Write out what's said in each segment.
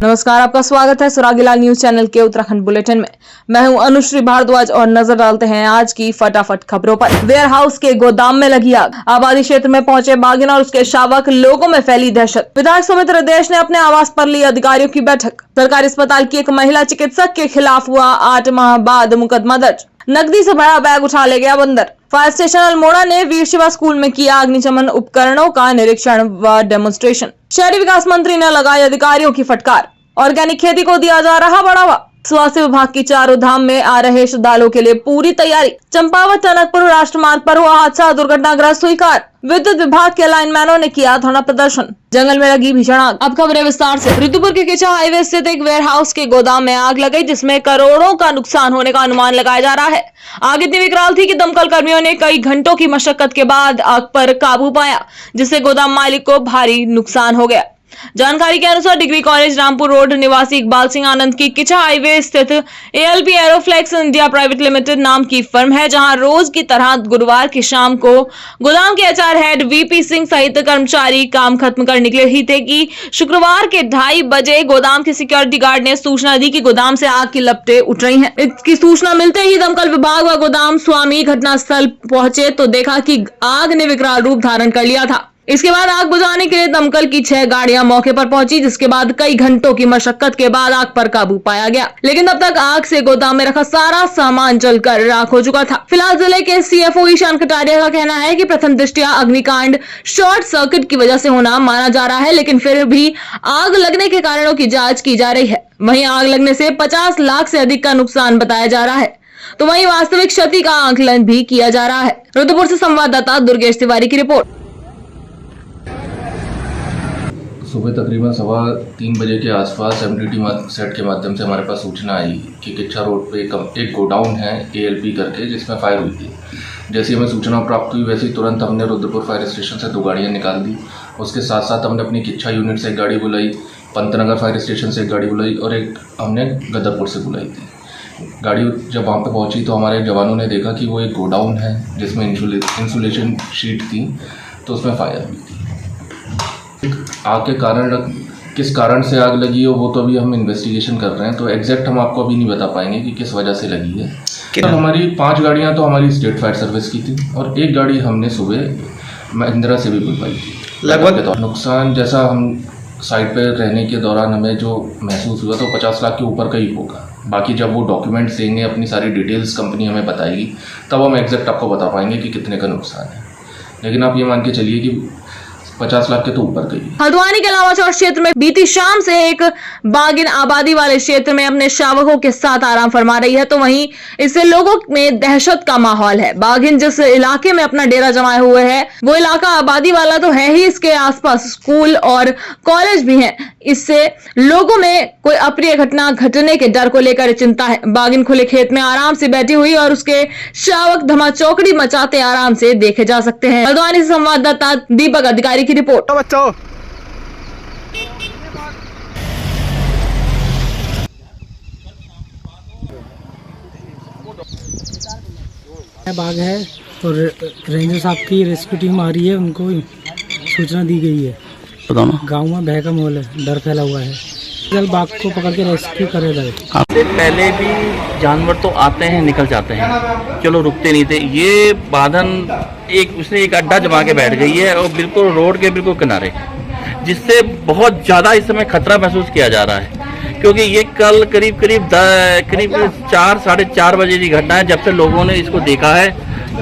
नमस्कार, आपका स्वागत है सुरागीलाल न्यूज चैनल के उत्तराखंड बुलेटिन में। मैं हूं अनुश्री भारद्वाज और नजर डालते हैं आज की फटाफट खबरों पर। वेयर हाउस के गोदाम में लगी आग, आबादी क्षेत्र में पहुंचे बाघिन और उसके शावक, लोगों में फैली दहशत। विधायक सुमित्रा देश ने अपने आवास पर ली अधिकारियों की बैठक। सरकारी अस्पताल की एक महिला चिकित्सक के खिलाफ हुआ 8 माह बाद मुकदमा दर्ज। नकदी से भरा बैग उठा ले गया बंदर। फायर स्टेशन अल्मोड़ा ने वीर शिवा स्कूल में किया अग्निशमन उपकरणों का निरीक्षण व डेमोन्स्ट्रेशन। शहरी विकास मंत्री ने लगाई अधिकारियों की फटकार। ऑर्गेनिक खेती को दिया जा रहा बढ़ावा। स्वास्थ्य विभाग की चारों धाम में आ रहे श्रद्धालुओं के लिए पूरी तैयारी। चंपावत टनकपुर राष्ट्रमार्ग पर हुआ हादसा, दुर्घटनाग्रस्त हुई कार। विद्युत विभाग के लाइनमैनों ने किया धरना प्रदर्शन। जंगल में लगी भीषण आग। अब खबरें विस्तार से। ऋतुपुर के किचा हाईवे स्थित एक वेयर हाउस के गोदाम में आग लग गई, जिसमें करोड़ों का नुकसान होने का अनुमान लगाया जा रहा है। आग इतनी विकराल थी कि दमकल कर्मियों ने कई घंटों की मशक्कत के बाद आग पर काबू पाया, जिससे गोदाम मालिक को भारी नुकसान हो गया। जानकारी के अनुसार डिग्री कॉलेज रामपुर रोड निवासी इकबाल सिंह आनंद की किचा हाईवे स्थित ALP एरोफ्लेक्स इंडिया प्राइवेट लिमिटेड नाम की फर्म है, जहां रोज की तरह गुरुवार की शाम को गोदाम के HR हेड VP सिंह सहित कर्मचारी काम खत्म कर निकले ही थे कि शुक्रवार के 2:30 बजे गोदाम के सिक्योरिटी गार्ड ने सूचना दी कि गोदाम से आग की लपटें उठ रही हैं। इसकी सूचना मिलते ही दमकल विभाग व गोदाम स्वामी घटनास्थल पहुंचे तो देखा कि आग ने विकराल रूप धारण कर लिया था। इसके बाद आग बुझाने के लिए दमकल की 6 गाड़ियां मौके पर पहुंची, जिसके बाद कई घंटों की मशक्कत के बाद आग पर काबू पाया गया। लेकिन तब तक आग से गोदाम में रखा सारा सामान जलकर राख हो चुका था। फिलहाल जिले के CFO ईशान कटारिया का कहना है कि प्रथम दृष्टया अग्निकांड शॉर्ट सर्किट की वजह से होना माना जा रहा है, लेकिन फिर भी आग लगने के कारणों की जाँच की जा रही है। वहीं आग लगने से 50 लाख से अधिक का नुकसान बताया जा रहा है, तो वहीं वास्तविक क्षति का आंकलन भी किया जा रहा है। रुद्रपुर से संवाददाता दुर्गेश तिवारी की रिपोर्ट। सुबह तकरीबन 3:15 बजे के आसपास MDT सेट के माध्यम से हमारे पास सूचना आई कि किच्छा रोड पे एक गोडाउन है ALP करके, जिसमें फायर हुई थी। जैसे हमें सूचना प्राप्त हुई वैसे ही तुरंत हमने रुद्रपुर फायर स्टेशन से 2 गाड़ियाँ निकाल दी। उसके साथ साथ हमने अपनी किच्छा यूनिट से एक गाड़ी बुलाई, पंतनगर फायर स्टेशन से एक गाड़ी बुलाई और एक हमने गदरपुर से बुलाई थी। गाड़ी जब वहाँ पर पहुँची तो हमारे जवानों ने देखा कि वो एक गोडाउन है जिसमें इंसुलेशन शीट थी, तो उसमें फायर हुई थी। आग के कारण, किस कारण से आग लगी है वो तो अभी हम इन्वेस्टिगेशन कर रहे हैं, तो एग्जैक्ट हम आपको अभी नहीं बता पाएंगे कि किस वजह से लगी है। तो हमारी 5 गाड़ियां तो हमारी स्टेट फायर सर्विस की थी और एक गाड़ी हमने सुबह महिंद्रा से भी बुलवाई थी। लगभग नुकसान जैसा हम साइट पे रहने के दौरान हमें जो महसूस हुआ तो 50 लाख के ऊपर का ही होगा। बाकी जब वो डॉक्यूमेंट्स देंगे, अपनी सारी डिटेल्स कंपनी हमें बताएगी, तब हम एग्जैक्ट आपको बता पाएंगे कि कितने का नुकसान है। लेकिन आप ये मान के चलिए कि 50 लाख के तो ऊपर गई। हल्द्वानी के अलावा चौक क्षेत्र में बीती शाम से एक बाघिन आबादी वाले क्षेत्र में अपने शावकों के साथ आराम फरमा रही है, तो वहीं इससे लोगों में दहशत का माहौल है। बाघिन जिस इलाके में अपना डेरा जमाए हुए है वो इलाका आबादी वाला तो है ही, इसके आसपास स्कूल और कॉलेज भी हैं। इससे लोगों में कोई अप्रिय घटना घटने के डर को लेकर चिंता है। बाघिन खुले खेत में आराम से बैठी हुई और उसके शावक धमाचौकड़ी मचाते आराम से देखे जा सकते हैं। हल्द्वानी से संवाददाता दीपक अधिकारी की रिपोर्ट। बच्चों बाघ है तो रेंजर साहब की रेस्क्यू टीम आ रही है, उनको सूचना दी गई है। गांव में भय का माहौल है, डर फैला हुआ है। जल्द बाघ को पकड़ के रेस्क्यू करे जाए। इससे पहले भी जानवर तो आते हैं निकल जाते हैं, चलो रुकते नहीं थे। ये बाधन उसने एक अड्डा जमा के बैठ गई है और बिल्कुल रोड के बिल्कुल किनारे, जिससे बहुत ज़्यादा इस समय खतरा महसूस किया जा रहा है। क्योंकि ये कल करीब 4 साढ़े 4 बजे की घटना है, जब से लोगों ने इसको देखा है।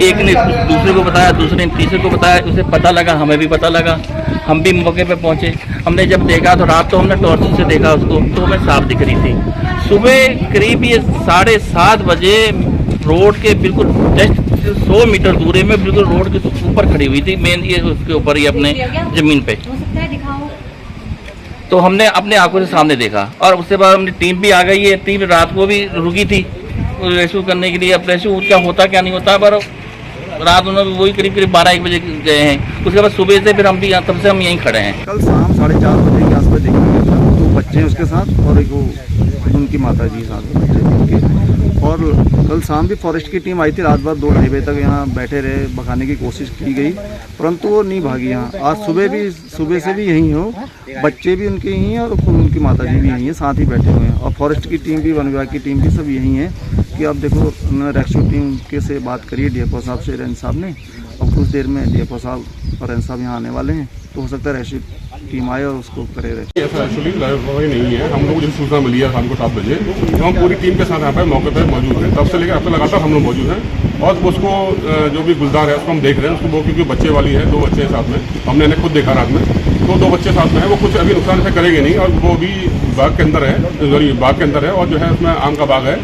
एक ने दूसरे को बताया, दूसरे ने तीसरे को बताया, उसे पता लगा, हमें भी पता लगा, हम भी मौके पे पहुंचे। हमने जब देखा तो रात तो हमने टॉर्च से देखा उसको, तो हमें साफ दिख रही थी। सुबह करीब ये 7:30 बजे रोड के बिल्कुल जस्ट 100 मीटर दूरी में बिल्कुल रोड के ऊपर खड़ी हुई थी, मेन ये उसके ऊपर ही अपने जमीन पे। तो हमने अपने आंखों से सामने देखा और उसके बाद हमने टीम भी आ गई है। टीम रात को भी रुकी थी रेस्क्यू करने के लिए। अब रेस्क्यू क्या होता क्या नहीं होता, पर रात उन्होंने वही करीब 12-1 बजे गए हैं। उसके बाद सुबह से फिर हम भी तब से हम यहीं खड़े हैं। कल शाम 4:30 बजे के आसपास देखा गया, 2 बच्चे उसके साथ और एक उनकी माता जी साथ बच्चे उनके। और कल शाम भी फॉरेस्ट की टीम आई थी, रात भर 2-2:30 बजे तक यहाँ बैठे रहे, भगाने की कोशिश की गई परंतु वो नहीं भागी। यहाँ आज सुबह से भी यहीं हो, बच्चे भी उनके यहीं हैं और उनकी माता जी भी यहीं हैं, साथ ही बैठे हुए हैं। और फॉरेस्ट की टीम भी, वन विभाग की टीम भी सब यहीं है कि आप देखो, रेस्क्यू टीम के से बात करिए डीएफओ साहब से, रेंज साहब ने, और कुछ देर में डीएफओ साहब और रेंज साहब यहाँ आने वाले हैं, तो हो सकता है रेस्क्यू टीम आए और उसको करे रहे। ऐसा एक्चुअली लाइव नहीं है, हम लोग जैसे सूचना मिली है शाम को 7 बजे, तो हम पूरी टीम के साथ यहाँ पे मौके पर मौजूद हैं। तब से लेकर अब तक लगातार हम लोग मौजूद हैं और उसको जो भी गुलदार है उसको हम देख रहे हैं। उसको वो क्योंकि बच्चे वाली है, 2 बच्चे हैं साथ में, हमने इन्हें खुद देखा रात में, तो 2 बच्चे साथ में है, वो कुछ अभी नुकसान ऐसे करेंगे नहीं। और वो भी बाग के अंदर है, बाग के अंदर है, और जो है उसमें आम का बाग है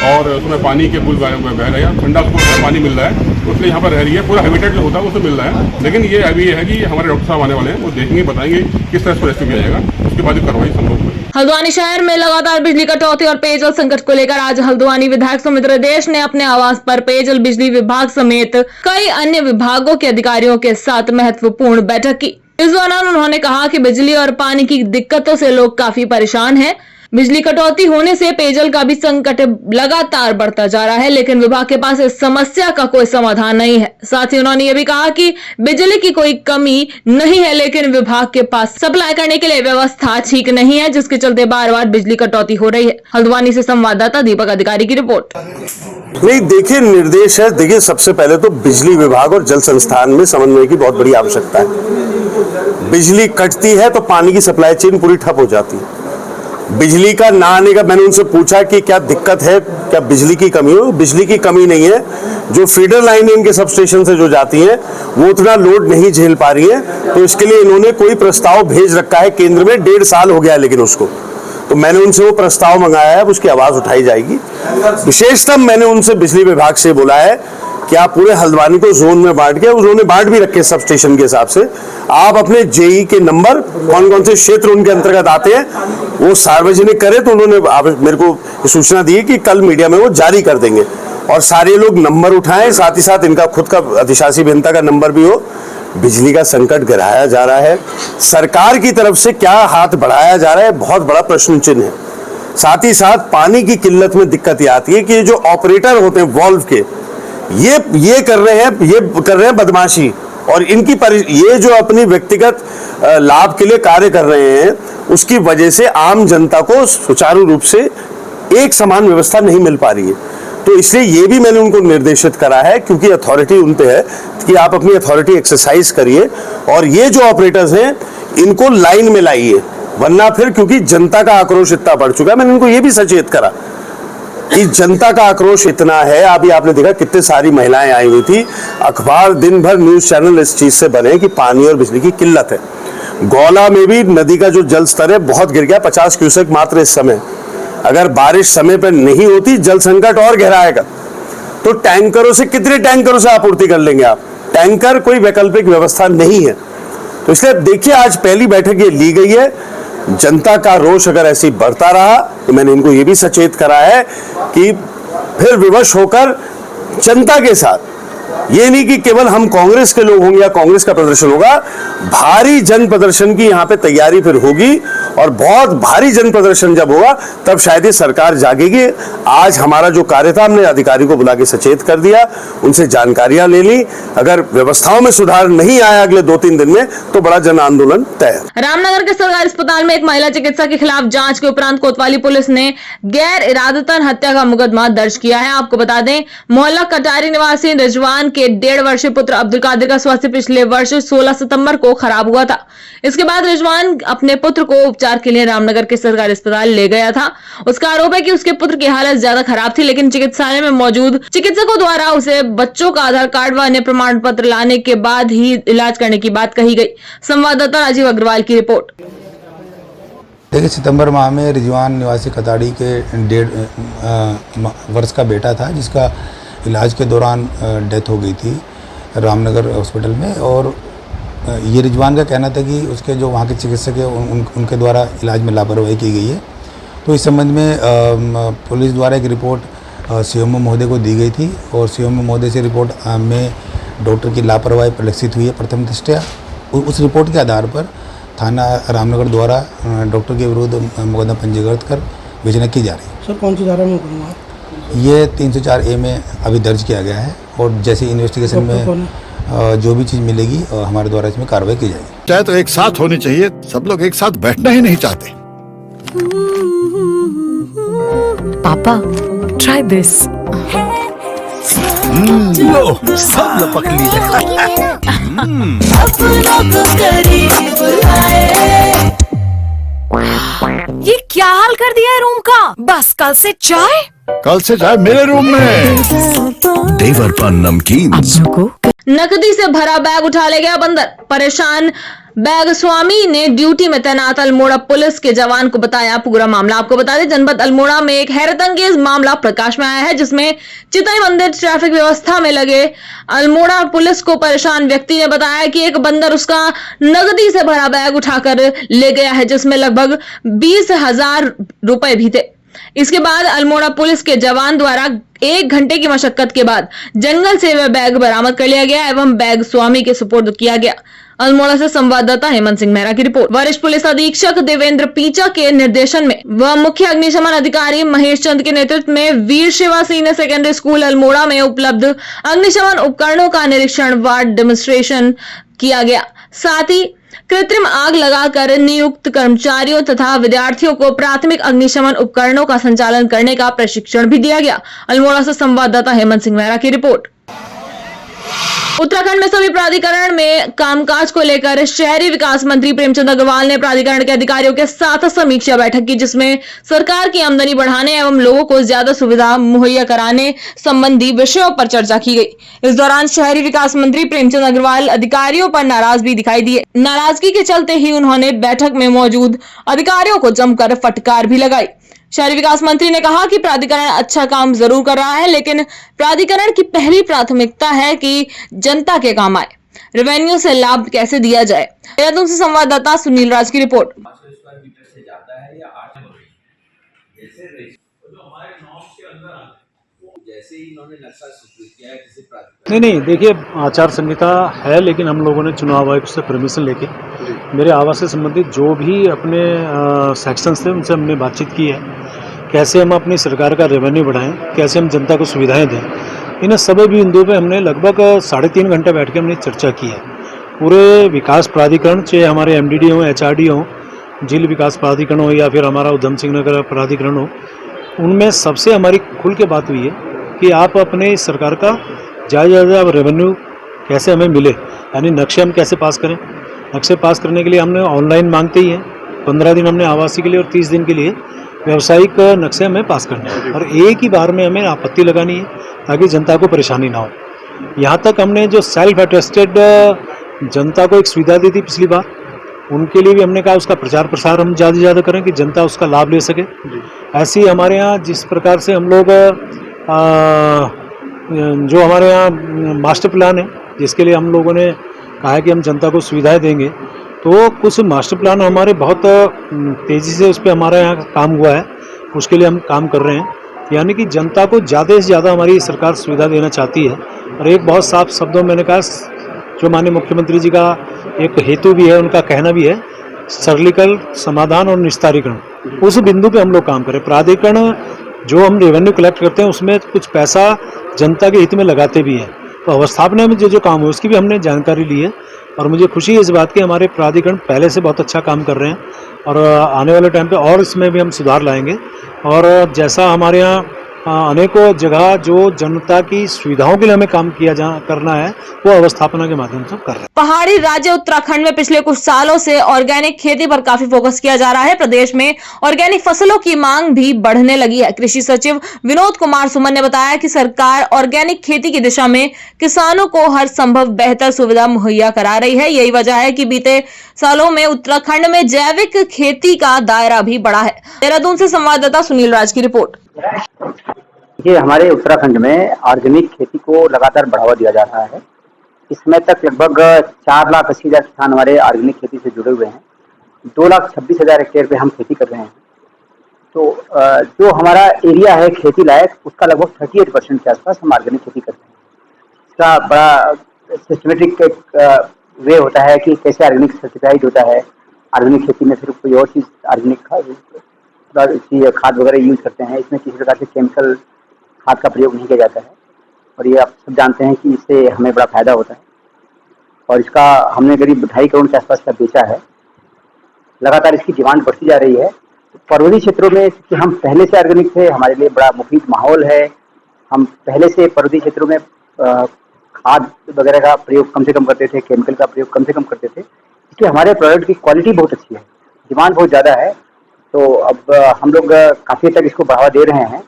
और उसमें पानी के पुल बह रहे हैं, ठंडा उसको पानी मिल रहा है, उसलिए यहाँ पर रह रही है। पूरा हैबिटेट जो होता है वो तो मिल रहा है। लेकिन ये अभी है कि हमारे डॉक्टर साहब आने वाले हैं, वो देखेंगे, बताएंगे किस तरह से रेस्क्यू किया जाएगा, उसके बाद कार्रवाई संभव होगी। हल्द्वानी शहर में लगातार बिजली कटौती और पेयजल संकट को लेकर आज हल्द्वानी विधायक सुमित्रा देश ने अपने आवास पर पेयजल बिजली विभाग समेत कई अन्य विभागों के अधिकारियों के साथ महत्वपूर्ण बैठक की। इस दौरान उन्होंने कहा कि बिजली और पानी की दिक्कतों से लोग काफी परेशान हैं। बिजली कटौती होने से पेयजल का भी संकट लगातार बढ़ता जा रहा है, लेकिन विभाग के पास इस समस्या का कोई समाधान नहीं है। साथ ही उन्होंने ये भी कहा कि बिजली की कोई कमी नहीं है, लेकिन विभाग के पास सप्लाई करने के लिए व्यवस्था ठीक नहीं है, जिसके चलते बार बार बिजली कटौती हो रही है। हल्द्वानी से संवाददाता दीपक अधिकारी की रिपोर्ट। नहीं, देखिए, निर्देश है। देखिए, सबसे पहले तो बिजली विभाग और जल संस्थान में समन्वय की बहुत बड़ी आवश्यकता है। बिजली कटती है तो पानी की सप्लाई चेन पूरी ठप हो जाती है। बिजली का ना आने का, मैंने उनसे पूछा कि क्या दिक्कत है, क्या बिजली की कमी हो? बिजली की कमी नहीं है, जो फीडर लाइन इनके सब स्टेशन से जो जाती हैं वो उतना लोड नहीं झेल पा रही है, तो इसके लिए इन्होंने कोई प्रस्ताव भेज रखा है केंद्र में। 1.5 साल हो गया है लेकिन उसको, तो मैंने उनसे वो प्रस्ताव मंगाया है, उसकी आवाज उठाई जाएगी। विशेषतः मैंने उनसे बिजली विभाग से बोला है कि आप पूरे हल्द्वानी को जोन में बांट के, उन्होंने बांट भी रखे सब स्टेशन के हिसाब से, आप अपने जेई के नंबर कौन कौन से क्षेत्र उनके अंतर्गत आते हैं वो सार्वजनिक करें। तो उन्होंने मेरे को सूचना दी कि कल मीडिया में वो जारी कर देंगे और सारे लोग नंबर उठाएं, साथ ही साथ इनका खुद का अधिशासी अभियंता का नंबर भी हो। बिजली का संकट गिराया जा रहा है, सरकार की तरफ से क्या हाथ बढ़ाया जा रहा है, बहुत बड़ा प्रश्न चिन्ह है। साथ ही साथ पानी की किल्लत में दिक्कत ये आती है कि जो ऑपरेटर होते हैं वॉल्व के, ये कर रहे हैं बदमाशी, और इनकी ये जो अपनी व्यक्तिगत लाभ के लिए कार्य कर रहे हैं, उसकी वजह से आम जनता को सुचारू रूप से एक समान व्यवस्था नहीं मिल पा रही है। तो इसलिए ये भी मैंने उनको निर्देशित करा है, क्योंकि अथॉरिटी उन पे है कि आप अपनी अथॉरिटी एक्सरसाइज करिए और ये जो ऑपरेटर्स हैं इनको लाइन में लाइए, वरना फिर, क्योंकि जनता का आक्रोश इतना बढ़ चुका है, मैंने उनको ये भी सचेत करा कि जनता का आक्रोश इतना है। अभी आपने देखा कितनी सारी महिलाएं आई हुई थी, अखबार दिन भर न्यूज चैनल इस चीज से बने कि पानी और बिजली की किल्लत है। गौला में भी नदी का जो जल स्तर है बहुत गिर गया, 50 क्यूसेक मात्र इस समय। अगर बारिश समय पर नहीं होती जल संकट और गहराएगा। तो टैंकरों से, कितने टैंकरों से आपूर्ति कर लेंगे आप? टैंकर कोई वैकल्पिक व्यवस्था नहीं है। तो इसलिए देखिए, आज पहली बैठक ये ली गई है। जनता का रोष अगर ऐसे ही बढ़ता रहा तो मैंने इनको ये भी सचेत करा है कि फिर विवश होकर जनता के साथ, ये नहीं कि केवल हम कांग्रेस के लोग होंगे या कांग्रेस का प्रदर्शन होगा, भारी जन प्रदर्शन की यहाँ पे तैयारी फिर होगी। और बहुत भारी जन प्रदर्शन जब होगा तब शायद ये सरकार जागेगी। आज हमारा जो कार्य था, हमने अधिकारी को बुला के सचेत कर दिया, उनसे जानकारियां ले ली। अगर व्यवस्थाओं में सुधार नहीं आया अगले 2-3 दिन में तो बड़ा जन आंदोलन तय है। रामनगर के सरकारी अस्पताल में एक महिला चिकित्सक के खिलाफ जांच के उपरांत कोतवाली पुलिस ने गैर इरादतन हत्या का मुकदमा दर्ज किया है। आपको बता दें, मोहल्ला कटारी निवासी रिजवान के 1.5 वर्षीय पुत्र अब्दुल कादिर का स्वास्थ्य पिछले वर्ष 16 सितंबर को खराब हुआ था। इसके बाद रिजवान अपने पुत्र को उपचार के लिए रामनगर के सरकारी अस्पताल ले गया था। उसका आरोप है कि उसके पुत्र की हालत ज्यादा खराब थी, लेकिन चिकित्सालय में मौजूद चिकित्सकों द्वारा उसे बच्चों का आधार कार्ड व अन्य प्रमाण पत्र लाने के बाद ही इलाज करने की बात कही गई। संवाददाता राजीव अग्रवाल की रिपोर्ट। देखिए, सितंबर माह में रिजवान निवासी कताड़ी के 1.5 वर्ष का बेटा था, जिसका इलाज के दौरान डेथ हो गई थी रामनगर हॉस्पिटल में। और ये रिजवान का कहना था कि उसके जो वहाँ के चिकित्सक हैं उनके द्वारा इलाज में लापरवाही की गई है। तो इस संबंध में पुलिस द्वारा एक रिपोर्ट सीएमओ महोदय को दी गई थी और सीएमओ महोदय से रिपोर्ट में डॉक्टर की लापरवाही परिलक्षित हुई है प्रथम दृष्टया। उस रिपोर्ट के आधार पर थाना रामनगर द्वारा डॉक्टर के विरुद्ध मुकदमा पंजीकृत कर विवेचना की जा रही है। सर, कौन सी धारा में मुकदमा? ये 304A में अभी दर्ज किया गया है और जैसे इन्वेस्टिगेशन में जो भी चीज़ मिलेगी हमारे द्वारा इसमें कार्रवाई की जाएगी। चाहे तो एक साथ होनी चाहिए, सब लोग एक साथ बैठना ही नहीं चाहते। पापा ट्राई दिस। लो सब लपक लिए। ये क्या हाल कर दिया है रूम का? बस कल से चाय। कल से चाय मेरे रूम में। देवर पर नमकीन। नकदी से भरा बैग उठा ले गया बंदर। परेशान बैग स्वामी ने ड्यूटी में तैनात अल्मोड़ा पुलिस के जवान को बताया पूरा मामला। आपको बता दें, जनपद अल्मोड़ा में एक हैरतअंगेज मामला प्रकाश में आया है, जिसमें चितई मंदिर ट्रैफिक व्यवस्था में लगे अल्मोड़ा पुलिस को परेशान व्यक्ति ने बताया कि एक बंदर उसका नकदी से भरा बैग उठाकर ले गया है, जिसमें लगभग 20,000 रुपए भी थे। इसके बाद अल्मोड़ा पुलिस के जवान द्वारा 1 घंटे की मशक्कत के बाद जंगल से वह बैग बरामद कर लिया गया एवं बैग स्वामी के सुपुर्द किया गया। अल्मोड़ा से संवाददाता हेमंत सिंह मेहरा की रिपोर्ट। वरिष्ठ पुलिस अधीक्षक देवेंद्र पीचा के निर्देशन में व मुख्य अग्निशमन अधिकारी महेश चंद के नेतृत्व में Veer Shiva senior secondary school Almora में उपलब्ध अग्निशमन उपकरणों का निरीक्षण व डेमोन्स्ट्रेशन किया गया। साथ ही कृत्रिम आग लगाकर नियुक्त कर्मचारियों तथा विद्यार्थियों को प्राथमिक अग्निशमन उपकरणों का संचालन करने का प्रशिक्षण भी दिया गया। अल्मोड़ा से संवाददाता हेमंत सिंह मेहरा की रिपोर्ट। उत्तराखंड में सभी प्राधिकरण में कामकाज को लेकर शहरी विकास मंत्री प्रेमचंद अग्रवाल ने प्राधिकरण के अधिकारियों के साथ समीक्षा बैठक की, जिसमें सरकार की आमदनी बढ़ाने एवं लोगों को ज्यादा सुविधा मुहैया कराने संबंधी विषयों पर चर्चा की गई। इस दौरान शहरी विकास मंत्री प्रेमचंद अग्रवाल अधिकारियों पर नाराज भी दिखाई दिए। नाराजगी के चलते ही उन्होंने बैठक में मौजूद अधिकारियों को जमकर फटकार भी लगाई। शहरी विकास मंत्री ने कहा कि प्राधिकरण अच्छा काम जरूर कर रहा है, लेकिन प्राधिकरण की पहली प्राथमिकता है कि जनता के काम आए। रेवेन्यू से लाभ कैसे दिया जाए। देहरादून से संवाददाता सुनील राज की रिपोर्ट। नहीं देखिए, आचार संहिता है, लेकिन हम लोगों ने चुनाव आयोग से परमिशन लेके मेरे आवास से संबंधित जो भी अपने सेक्शंस थे उनसे हमने बातचीत की है, कैसे हम अपनी सरकार का रेवेन्यू बढ़ाएं, कैसे हम जनता को सुविधाएं दें। इन सभी बिंदुओं पे हमने लगभग 3.5 घंटे बैठ के हमने चर्चा की है। पूरे विकास प्राधिकरण, चाहे हमारे MDD हो, HRD हो, जिला विकास प्राधिकरण हो या फिर हमारा उधम सिंह नगर प्राधिकरण हो, उनमें सबसे हमारी खुल के बात हुई है कि आप अपने सरकार का ज़्यादा रेवेन्यू कैसे हमें मिले, यानी नक्शे हम कैसे पास करें। नक्शे पास करने के लिए हमने ऑनलाइन मांगते ही हैं, 15 दिन हमने आवासीय के लिए और 30 दिन के लिए व्यावसायिक नक्शे हमें पास करने हैं, और एक ही बार में हमें आपत्ति लगानी है ताकि जनता को परेशानी ना हो। यहाँ तक हमने जो सेल्फ अटेस्टेड जनता को एक सुविधा दी थी पिछली बार, उनके लिए भी हमने कहा उसका प्रचार प्रसार हम ज़्यादा से ज़्यादा करें कि जनता उसका लाभ ले सके। ऐसे ही हमारे यहाँ जिस प्रकार से हम लोग जो हमारे यहाँ मास्टर प्लान है, जिसके लिए हम लोगों ने कहा है कि हम जनता को सुविधाएं देंगे, तो कुछ मास्टर प्लान हमारे बहुत तेज़ी से उस पर हमारा यहाँ काम हुआ है, उसके लिए हम काम कर रहे हैं। यानी कि जनता को ज़्यादा से ज़्यादा हमारी सरकार सुविधा देना चाहती है। और एक बहुत साफ शब्दों में मैंने कहा, जो माननीय मुख्यमंत्री जी का एक हेतु भी है, उनका कहना भी है, सरलीकरण, समाधान और निस्तारीकरण, उस बिंदु पे हम लोग काम करें। प्राधिकरण जो हम रेवेन्यू कलेक्ट करते हैं उसमें कुछ पैसा जनता के हित में लगाते भी हैं, तो अवस्थापना में जो काम है उसकी भी हमने जानकारी ली है। और मुझे खुशी है इस बात की, हमारे प्राधिकरण पहले से बहुत अच्छा काम कर रहे हैं और आने वाले टाइम पे और इसमें भी हम सुधार लाएंगे। और जैसा हमारे यहाँ अनेकों जगह जो जनता की सुविधाओं के लिए हमें काम करना है, वो अवस्थापना के माध्यम से कर रहे हैं। पहाड़ी राज्य उत्तराखंड में पिछले कुछ सालों से ऑर्गेनिक खेती पर काफी फोकस किया जा रहा है। प्रदेश में ऑर्गेनिक फसलों की मांग भी बढ़ने लगी है। कृषि सचिव विनोद कुमार सुमन ने बताया कि सरकार ऑर्गेनिक खेती की दिशा में किसानों को हर संभव बेहतर सुविधा मुहैया करा रही है। यही वजह है कि बीते सालों में उत्तराखंड में जैविक खेती का दायरा भी बढ़ा है। देहरादून से संवाददाता सुनील राज की रिपोर्ट। देखिए, हमारे उत्तराखंड में ऑर्गेनिक खेती को लगातार बढ़ावा दिया जा रहा है। इस समय तक लगभग 4,80,000 किसान हमारे ऑर्गेनिक खेती से जुड़े हुए हैं। 2,26,000 हेक्टेयर पे हम खेती कर रहे हैं। तो जो हमारा एरिया है खेती लायक, उसका लगभग 38% के आसपास हम ऑर्गेनिक खेती करते हैं। इसका बड़ा सिस्टमेटिक वे होता है कि कैसे ऑर्गेनिक सर्टिफाइड होता है। ऑर्गेनिक खेती में सिर्फ कोई और चीज़ ऑर्गेनिक खाद वगैरह यूज करते हैं, इसमें किसी प्रकार से केमिकल खाद का प्रयोग नहीं किया जाता है। और ये आप सब जानते हैं कि इससे हमें बड़ा फायदा होता है। और इसका हमने करीब 2.5 करोड़ के आसपास का बेचा है। लगातार इसकी डिमांड बढ़ती जा रही है। पर्वतीय क्षेत्रों में कि हम पहले से ऑर्गेनिक थे, हमारे लिए बड़ा मुफीद माहौल है। हम पहले से पर्वतीय क्षेत्रों में खाद वगैरह का प्रयोग कम से कम करते थे, केमिकल का प्रयोग कम से कम करते थे, इसलिए हमारे प्रोडक्ट की क्वालिटी बहुत अच्छी है, डिमांड बहुत ज़्यादा है। तो अब हम लोग काफ़ी तक इसको बढ़ावा दे रहे हैं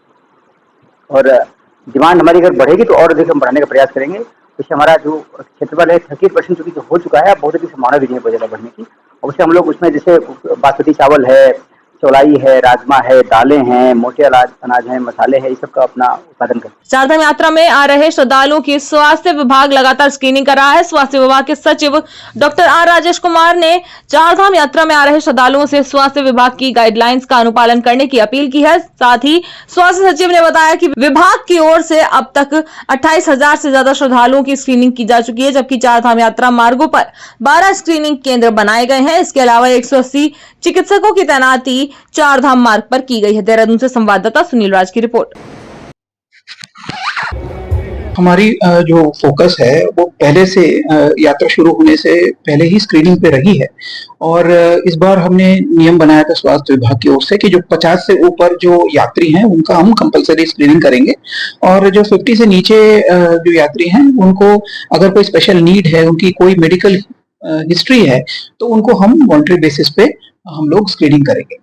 और डिमांड हमारी अगर बढ़ेगी तो और अधिक हम बढ़ाने का प्रयास करेंगे। इससे हमारा जो क्षेत्रफल है 30% चूँकि जो हो चुका है, अब बहुत अधिक संभावना भी नहीं है बहुत ज़्यादा बढ़ने की। और उससे हम लोग उसमें जैसे बासमती चावल है, चौलाई है, राजमा है, दालें हैं, मोटे अनाज हैं, मसाले हैं, इस सब का अपना उत्पादन करते हैं। चारधाम यात्रा में आ रहे श्रद्धालुओं की स्वास्थ्य विभाग लगातार स्क्रीनिंग कर रहा है। स्वास्थ्य विभाग के सचिव डॉक्टर आर राजेश कुमार ने चारधाम यात्रा में आ रहे श्रद्धालुओं से स्वास्थ्य विभाग की गाइडलाइंस का अनुपालन करने की अपील की है। साथ ही स्वास्थ्य सचिव ने बताया कि विभाग की ओर से अब तक 28,000 से ज्यादा श्रद्धालुओं की स्क्रीनिंग की जा चुकी है, जबकि चारधाम यात्रा मार्गों पर 12 स्क्रीनिंग केंद्र बनाए गए हैं। इसके अलावा 180 चिकित्सकों की तैनाती चारधाम मार्ग पर की गई है। देहरादून से संवाददाता सुनील राज की रिपोर्ट। हमारी जो फोकस है वो पहले से यात्रा शुरू होने से पहले ही स्क्रीनिंग पे रही है और इस बार हमने नियम बनाया था स्वास्थ्य विभाग की ओर से कि जो 50 से ऊपर जो यात्री हैं उनका हम कंपलसरी स्क्रीनिंग करेंगे और जो 50 से नीचे जो यात्री हैं उनको अगर कोई स्पेशल नीड है, उनकी कोई मेडिकल हिस्ट्री है तो उनको हम वॉलंटरी बेसिस पे हम लोग स्क्रीनिंग करेंगे।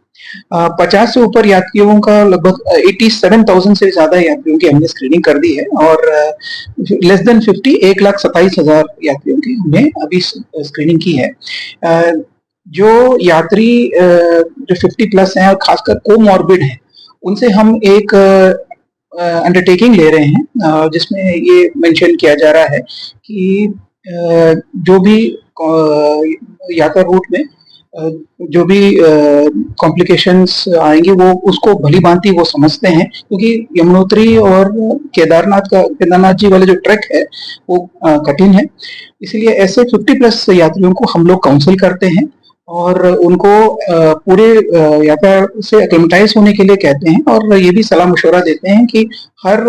50 से ऊपर यात्रियों का लगभग 87,000 से ज्यादा यात्रियों की हमने स्क्रीनिंग कर दी है और लेस देन 50 1,27,000 यात्रियों की हमने अभी स्क्रीनिंग की है। जो यात्री जो 50 प्लस हैं और खासकर कोमॉर्बिड हैं उनसे हम एक अंडरटेकिंग ले रहे हैं जिसमें ये मेंशन किया जा रहा है कि जो भी यात्रा रूट में जो भी कॉम्प्लिकेशंस आएंगे वो उसको भली भांति वो समझते हैं, क्योंकि यमुनोत्री और केदारनाथ जी वाले जो ट्रैक है वो कठिन है। इसलिए ऐसे 50 प्लस यात्रियों को हम लोग काउंसिल करते हैं और उनको पूरे यात्रा से एक्लेमेटाइज होने के लिए कहते हैं और ये भी सलाह मशवरा देते हैं कि हर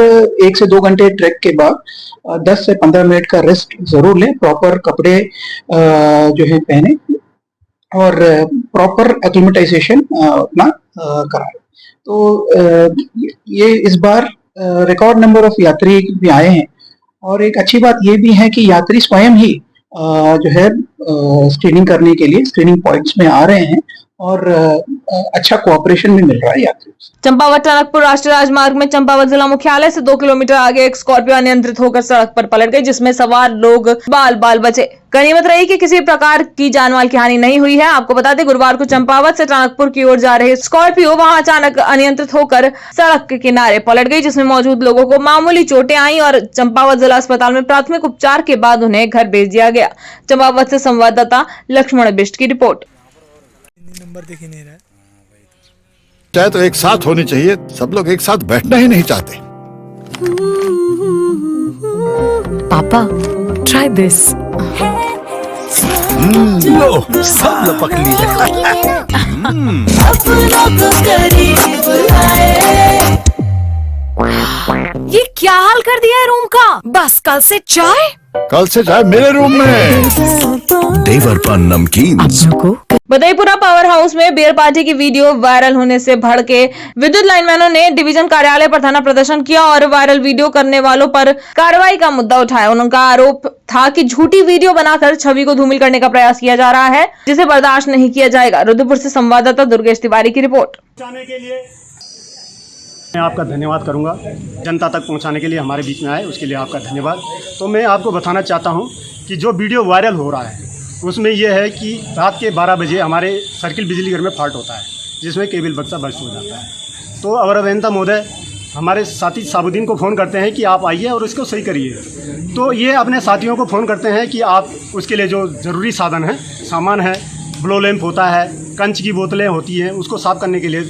1 से 2 घंटे ट्रैक के बाद 10 से 15 मिनट का रेस्ट जरूर लें, प्रॉपर कपड़े जो है पहने और प्रॉपर एक्लेमेटाइजेशन अपना कराएं। तो ये इस बार रिकॉर्ड नंबर ऑफ यात्री भी आए हैं और एक अच्छी बात ये भी है कि यात्री स्वयं ही जो है स्क्रीनिंग करने के लिए स्क्रीनिंग पॉइंट्स में आ रहे हैं और अच्छा कोऑपरेशन भी मिल रहा है यात्रियों से। चंपावत टनकपुर राष्ट्रीय राजमार्ग में चंपावत जिला मुख्यालय से 2 किलोमीटर आगे एक स्कॉर्पियो अनियंत्रित होकर सड़क पर पलट गई, जिसमें सवार लोग बाल बचे। गनीमत रही कि किसी प्रकार की जानमाल की हानि नहीं हुई है। आपको बता दें, गुरुवार को चंपावत से टनकपुर की ओर जा रही स्कॉर्पियो वहां अचानक अनियंत्रित होकर सड़क के किनारे पलट गई, जिसमें मौजूद लोगों को मामूली चोटें आई और चंपावत जिला अस्पताल में प्राथमिक उपचार के बाद उन्हें घर भेज दिया गया। चंपावत से संवाददाता लक्ष्मण बिष्ट की रिपोर्ट। नंबर दिख ही नहीं रहा है। चाहे तो एक साथ होनी चाहिए, सब लोग एक साथ बैठना ही नहीं चाहते। पापा ट्राई दिस। लो सब लपक लिए। ये क्या हाल कर दिया है रूम का? बस कल से चाय मेरे रूम में। देवर पान नमकीन। बदईपुरा पावर हाउस में बियर पार्टी की वीडियो वायरल होने से भड़के विद्युत लाइनमैनों ने डिवीजन कार्यालय पर धरना प्रदर्शन किया और वायरल वीडियो करने वालों पर कार्रवाई का मुद्दा उठाया। उनका आरोप था कि झूठी वीडियो बनाकर छवि को धूमिल करने का प्रयास किया जा रहा है, जिसे बर्दाश्त नहीं किया जाएगा। रुद्रपुर से संवाददाता दुर्गेश तिवारी की रिपोर्ट। मैं आपका धन्यवाद करूंगा, जनता तक पहुंचाने के लिए हमारे बीच में आए उसके लिए आपका धन्यवाद। तो मैं आपको बताना चाहता हूं कि जो वीडियो वायरल हो रहा है उसमें यह है कि रात के 12 बजे हमारे सर्किल बिजली घर में फॉल्ट होता है, जिसमें केबल बक्सा बस्ट हो जाता है। तो अवर अभियंता महोदय हमारे साथी साबुद्दीन को फ़ोन करते हैं कि आप आइए और इसको सही करिए। तो ये अपने साथियों को फ़ोन करते हैं कि आप उसके लिए जो ज़रूरी साधन है, सामान है, ब्लो लैंप होता है, कंच की बोतलें होती हैं, उसको साफ़ करने के लिए,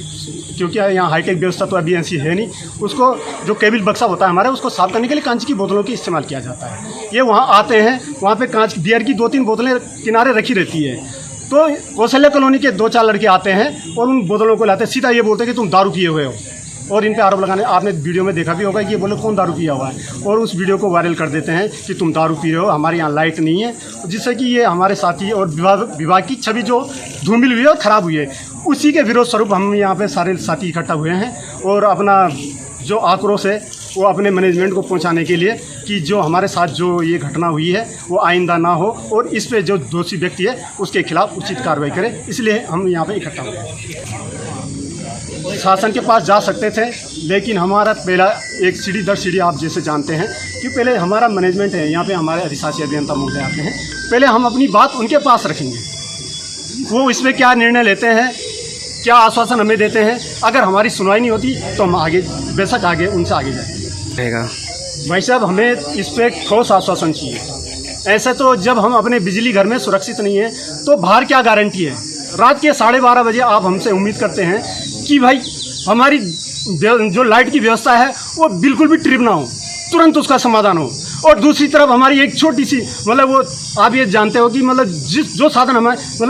क्योंकि यहाँ हाईटेक व्यवस्था तो अभी ऐसी है नहीं, उसको जो केबल बक्सा होता है हमारा, उसको साफ़ करने के लिए कांच की बोतलों की इस्तेमाल किया जाता है। ये वहाँ आते हैं, वहाँ पे कांच बियर की 2-3 बोतलें किनारे रखी रहती है। तो कौशल्या कॉलोनी के 2-4 लड़के आते हैं और उन बोतलों को लाते हैं, सीधा ये बोलते हैं कि तुम दारू पिए हुए हो और इन पे आरोप लगाने। आपने वीडियो में देखा भी होगा कि ये बोले कौन दारू पिया हुआ है, और उस वीडियो को वायरल कर देते हैं कि तुम दारू पी रहे हो, हमारे यहाँ लाइट नहीं है, जिससे कि ये हमारे साथी और विभाग की छवि जो धूमिल हुई है और ख़राब हुई है। उसी के विरोध स्वरूप हम यहाँ पे सारे साथी इकट्ठा हुए हैं और अपना जो आक्रोश है वो अपने मैनेजमेंट को पहुंचाने के लिए कि जो हमारे साथ जो ये घटना हुई है वो आइंदा ना हो और इस पे जो दोषी व्यक्ति है उसके खिलाफ उचित कार्रवाई करे, इसलिए हम यहाँ पे इकट्ठा हुए हैं। शासन के पास जा सकते थे, लेकिन हमारा पहला एक सीढ़ी दर सीढ़ी आप जैसे जानते हैं कि पहले हमारा मैनेजमेंट है, यहाँ पे हमारे अधिशासी अभियंता महोदय आते हैं, पहले हम अपनी बात उनके पास रखेंगे, वो इसमें क्या निर्णय लेते हैं, क्या आश्वासन हमें देते हैं। अगर हमारी सुनवाई नहीं होती तो हम आगे बेशक आगे उनसे आगे जाएंगे। भाई साहब, हमें इस पर ठोस आश्वासन चाहिए। ऐसे तो जब हम अपने बिजली घर में सुरक्षित नहीं है तो बाहर क्या गारंटी है। रात के 12:30 बजे आप हमसे उम्मीद करते हैं कि भाई हमारी जो लाइट की व्यवस्था है वो बिल्कुल भी ट्रिप ना हो, तुरंत उसका समाधान हो। और दूसरी तरफ हमारी एक छोटी सी मतलब वो आप ये जानते हो कि मतलब जो साधन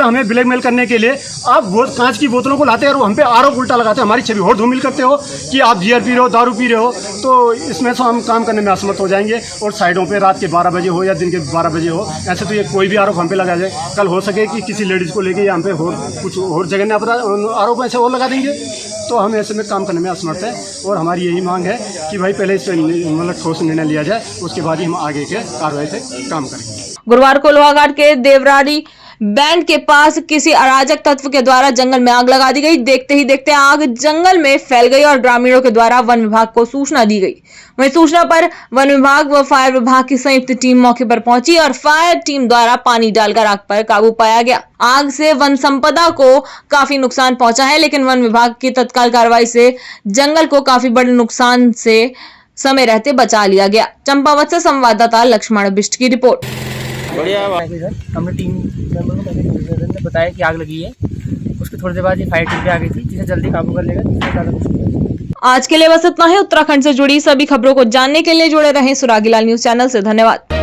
हमें ब्लैकमेल करने के लिए आप वो कांच की बोतलों को लाते हैं और हम पे आरोप उल्टा लगाते हैं, हमारी छवि और धूमिल करते हो कि आप बियर पी रहे हो, दारू पी रहे हो, तो इसमें से हम काम करने में असमर्थ हो जाएंगे। और साइडों पे रात के 12 बजे हो या दिन के 12 बजे हो, ऐसे तो ये कोई भी आरोप हम पे लगा जाए। कल हो सके कि किसी लेडीज़ को लेके हम पे कुछ और जगह में आरोप ऐसे और लगा देंगे, तो हम ऐसे में काम करने में असमर्थ है। और हमारी यही मांग है कि भाई पहले इस पर मतलब ठोस निर्णय लिया जाए, उसके बाद ही हम आगे के कार्रवाई से काम करेंगे। गुरुवार को लोहाघाट के देवराड़ी बैंड के पास किसी अराजक तत्व के द्वारा जंगल में आग लगा दी गई। देखते ही देखते आग जंगल में फैल गई और ग्रामीणों के द्वारा वन विभाग को सूचना दी गई। वहीं सूचना पर वन विभाग व फायर विभाग की संयुक्त टीम मौके पर पहुंची और फायर टीम द्वारा पानी डालकर आग पर काबू पाया गया। आग से वन संपदा को काफी नुकसान पहुंचा है, लेकिन वन विभाग की तत्काल कार्रवाई से जंगल को काफी बड़े नुकसान से समय रहते बचा लिया गया। चंपावत से संवाददाता लक्ष्मण बिष्ट की रिपोर्ट। हमने टीम ने बताया कि आग लगी है, उसके थोड़ी देर बाद ये फायर टीम भी आ गई थी, जिसे जल्दी काबू कर लेगा। आज के लिए बस इतना ही। उत्तराखंड से जुड़ी सभी खबरों को जानने के लिए जुड़े रहें सुरागीलाल न्यूज चैनल से। धन्यवाद।